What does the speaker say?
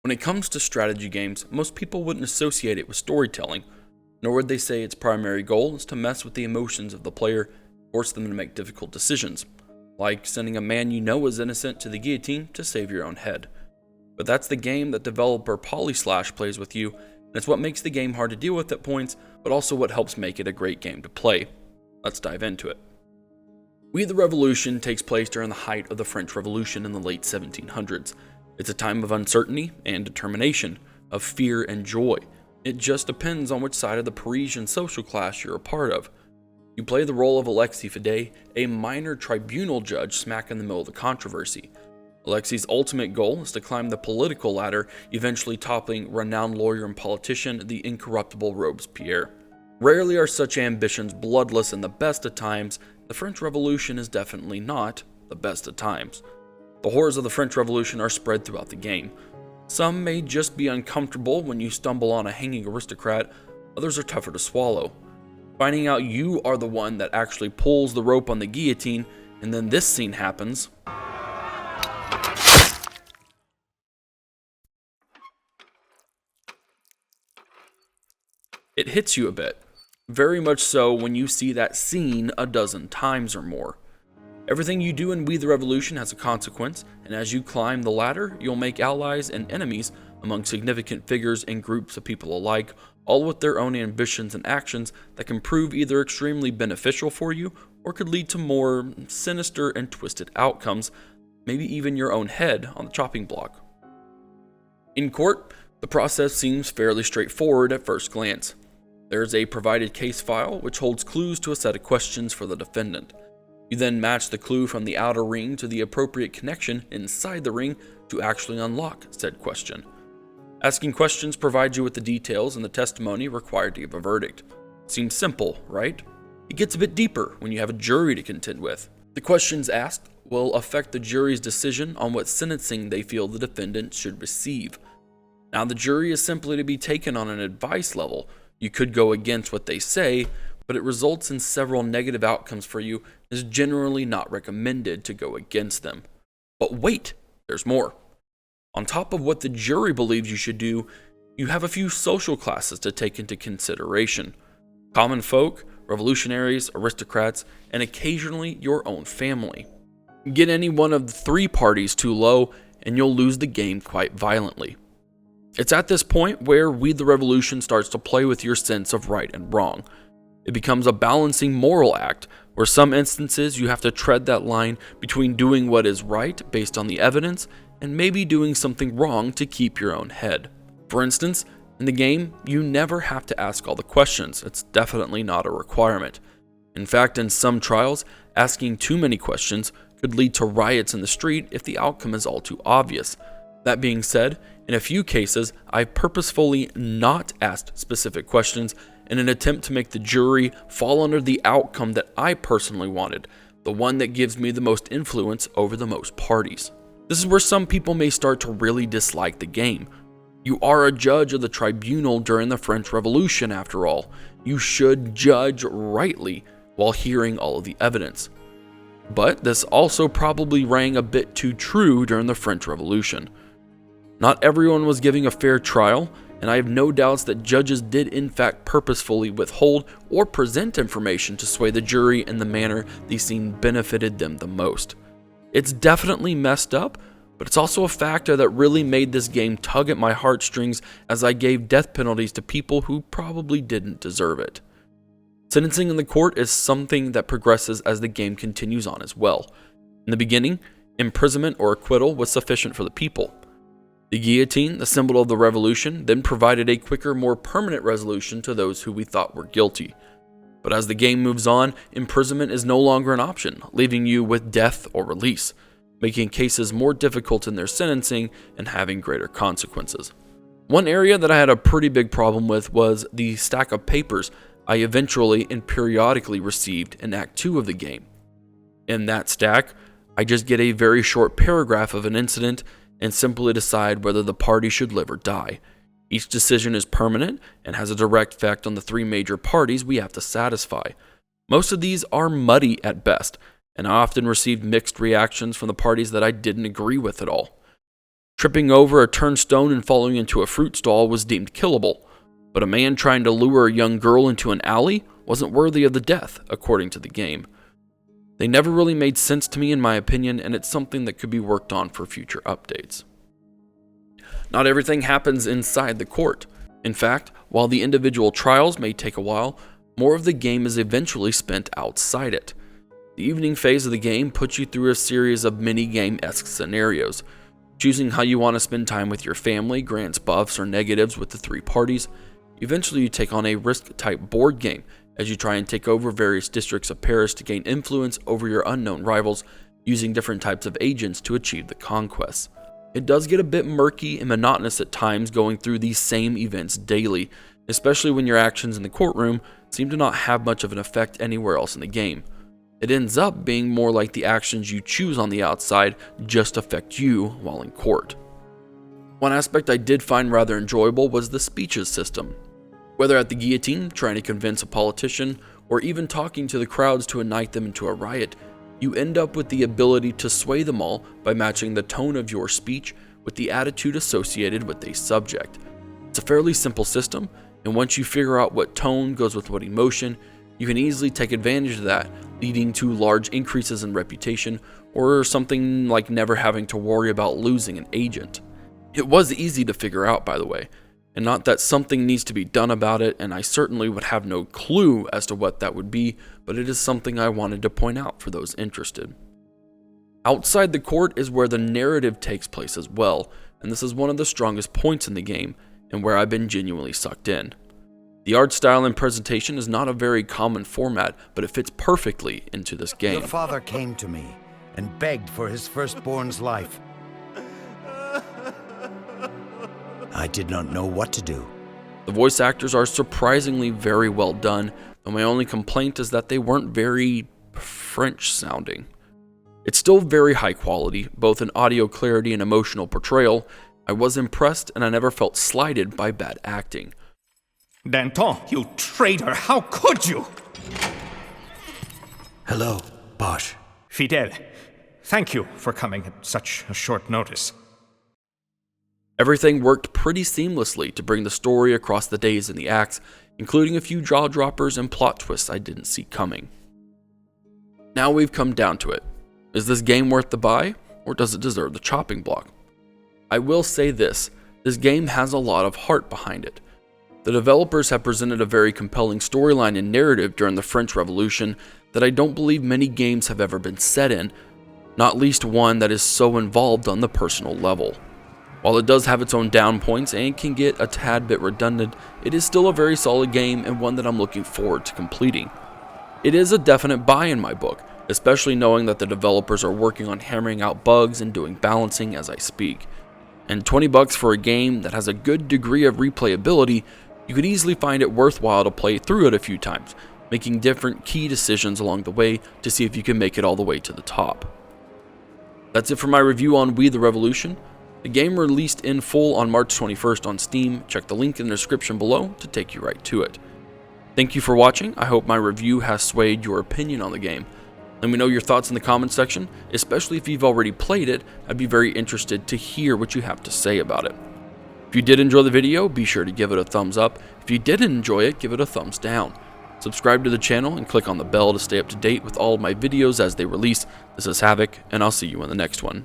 When it comes to strategy games, most people wouldn't associate it with storytelling, nor would they say its primary goal is to mess with the emotions of the player, force them to make difficult decisions, like sending a man you know is innocent to the guillotine to save your own head. But that's the game that developer Polyslash plays with you, and it's what makes the game hard to deal with at points, but also what helps make it a great game to play. Let's dive into it. We the Revolution takes place during the height of the French Revolution in the late 1700s. It's a time of uncertainty and determination, of fear and joy. It just depends on which side of the Parisian social class you're a part of. You play the role of Alexis Fede, a minor tribunal judge smack in the middle of the controversy. Alexis' ultimate goal is to climb the political ladder, eventually toppling renowned lawyer and politician, the incorruptible Robespierre. Rarely are such ambitions bloodless in the best of times. The French Revolution is definitely not the best of times. The horrors of the French Revolution are spread throughout the game. Some may just be uncomfortable when you stumble on a hanging aristocrat, others are tougher to swallow. Finding out you are the one that actually pulls the rope on the guillotine, and then this scene happens. It hits you a bit. Very much so when you see that scene a dozen times or more. Everything you do in We the Revolution has a consequence, and as you climb the ladder, you'll make allies and enemies among significant figures and groups of people alike, all with their own ambitions and actions that can prove either extremely beneficial for you or could lead to more sinister and twisted outcomes, maybe even your own head on the chopping block. In court, the process seems fairly straightforward at first glance. There is a provided case file which holds clues to a set of questions for the defendant. You then match the clue from the outer ring to the appropriate connection inside the ring to actually unlock said question. Asking questions provides you with the details and the testimony required to give a verdict. Seems simple, right? It gets a bit deeper when you have a jury to contend with. The questions asked will affect the jury's decision on what sentencing they feel the defendant should receive. Now, the jury is simply to be taken on an advice level. You could go against what they say, but it results in several negative outcomes for you and is generally not recommended to go against them. But wait, there's more. On top of what the jury believes you should do, you have a few social classes to take into consideration. Common folk, revolutionaries, aristocrats, and occasionally your own family. Get any one of the three parties too low, and you'll lose the game quite violently. It's at this point where We the Revolution starts to play with your sense of right and wrong. It becomes a balancing moral act, where some instances you have to tread that line between doing what is right based on the evidence and maybe doing something wrong to keep your own head. For instance, in the game, you never have to ask all the questions. It's definitely not a requirement. In fact, in some trials, asking too many questions could lead to riots in the street if the outcome is all too obvious. That being said, in a few cases, I've purposefully not asked specific questions in an attempt to make the jury fall under the outcome that I personally wanted, the one that gives me the most influence over the most parties. This is where some people may start to really dislike the game. You are a judge of the tribunal during the French Revolution, after all. You should judge rightly while hearing all of the evidence. But this also probably rang a bit too true during the French Revolution. Not everyone was giving a fair trial, and I have no doubts that judges did in fact purposefully withhold or present information to sway the jury in the manner they seen benefited them the most. It's definitely messed up, but it's also a factor that really made this game tug at my heartstrings as I gave death penalties to people who probably didn't deserve it. Sentencing in the court is something that progresses as the game continues on as well. In the beginning, imprisonment or acquittal was sufficient for the people. The guillotine, the symbol of the revolution, then provided a quicker, more permanent resolution to those who we thought were guilty. But as the game moves on, imprisonment is no longer an option, leaving you with death or release, making cases more difficult in their sentencing and having greater consequences. One area that I had a pretty big problem with was the stack of papers I eventually and periodically received in Act 2 of the game. In that stack, I just get a very short paragraph of an incident and simply decide whether the party should live or die. Each decision is permanent and has a direct effect on the three major parties we have to satisfy. Most of these are muddy at best, and I often received mixed reactions from the parties that I didn't agree with at all. Tripping over a turnstone and falling into a fruit stall was deemed killable, but a man trying to lure a young girl into an alley wasn't worthy of the death, according to the game. They never really made sense to me in my opinion, and it's something that could be worked on for future updates. Not everything happens inside the court. In fact, while the individual trials may take a while, more of the game is eventually spent outside it. The evening phase of the game puts you through a series of mini-game-esque scenarios. Choosing how you want to spend time with your family grants buffs or negatives with the three parties. Eventually you take on a risk-type board game as you try and take over various districts of Paris to gain influence over your unknown rivals, using different types of agents to achieve the conquests. It does get a bit murky and monotonous at times going through these same events daily, especially when your actions in the courtroom seem to not have much of an effect anywhere else in the game. It ends up being more like the actions you choose on the outside just affect you while in court. One aspect I did find rather enjoyable was the speeches system. Whether at the guillotine, trying to convince a politician, or even talking to the crowds to incite them into a riot, you end up with the ability to sway them all by matching the tone of your speech with the attitude associated with a subject. It's a fairly simple system, and once you figure out what tone goes with what emotion, you can easily take advantage of that, leading to large increases in reputation, or something like never having to worry about losing an agent. It was easy to figure out, by the way, and not that something needs to be done about it, and I certainly would have no clue as to what that would be, but it is something I wanted to point out for those interested. Outside the court is where the narrative takes place as well, and this is one of the strongest points in the game, and where I've been genuinely sucked in. The art style and presentation is not a very common format, but it fits perfectly into this game. Your father came to me and begged for his firstborn's life. I did not know what to do. The voice actors are surprisingly very well done, though my only complaint is that they weren't very French sounding. It's still very high quality, both in audio clarity and emotional portrayal. I was impressed and I never felt slighted by bad acting. Danton, you traitor, how could you? Hello, Bosch. Fidel, thank you for coming at such a short notice. Everything worked pretty seamlessly to bring the story across the days in the acts, including a few jaw droppers and plot twists I didn't see coming. Now we've come down to it. Is this game worth the buy, or does it deserve the chopping block? I will say this game has a lot of heart behind it. The developers have presented a very compelling storyline and narrative during the French Revolution that I don't believe many games have ever been set in, not least one that is so involved on the personal level. While it does have its own down points and can get a tad bit redundant, it is still a very solid game and one that I'm looking forward to completing. It is a definite buy in my book, especially knowing that the developers are working on hammering out bugs and doing balancing as I speak. And $20 for a game that has a good degree of replayability, you could easily find it worthwhile to play through it a few times, making different key decisions along the way to see if you can make it all the way to the top. That's it for my review on We the Revolution. The game released in full on March 21st on Steam. Check the link in the description below to take you right to it. Thank you for watching. I hope my review has swayed your opinion on the game. Let me know your thoughts in the comments section, especially if you've already played it. I'd be very interested to hear what you have to say about it. If you did enjoy the video, be sure to give it a thumbs up. If you didn't enjoy it, give it a thumbs down. Subscribe to the channel and click on the bell to stay up to date with all of my videos as they release. This is Havoc, and I'll see you in the next one.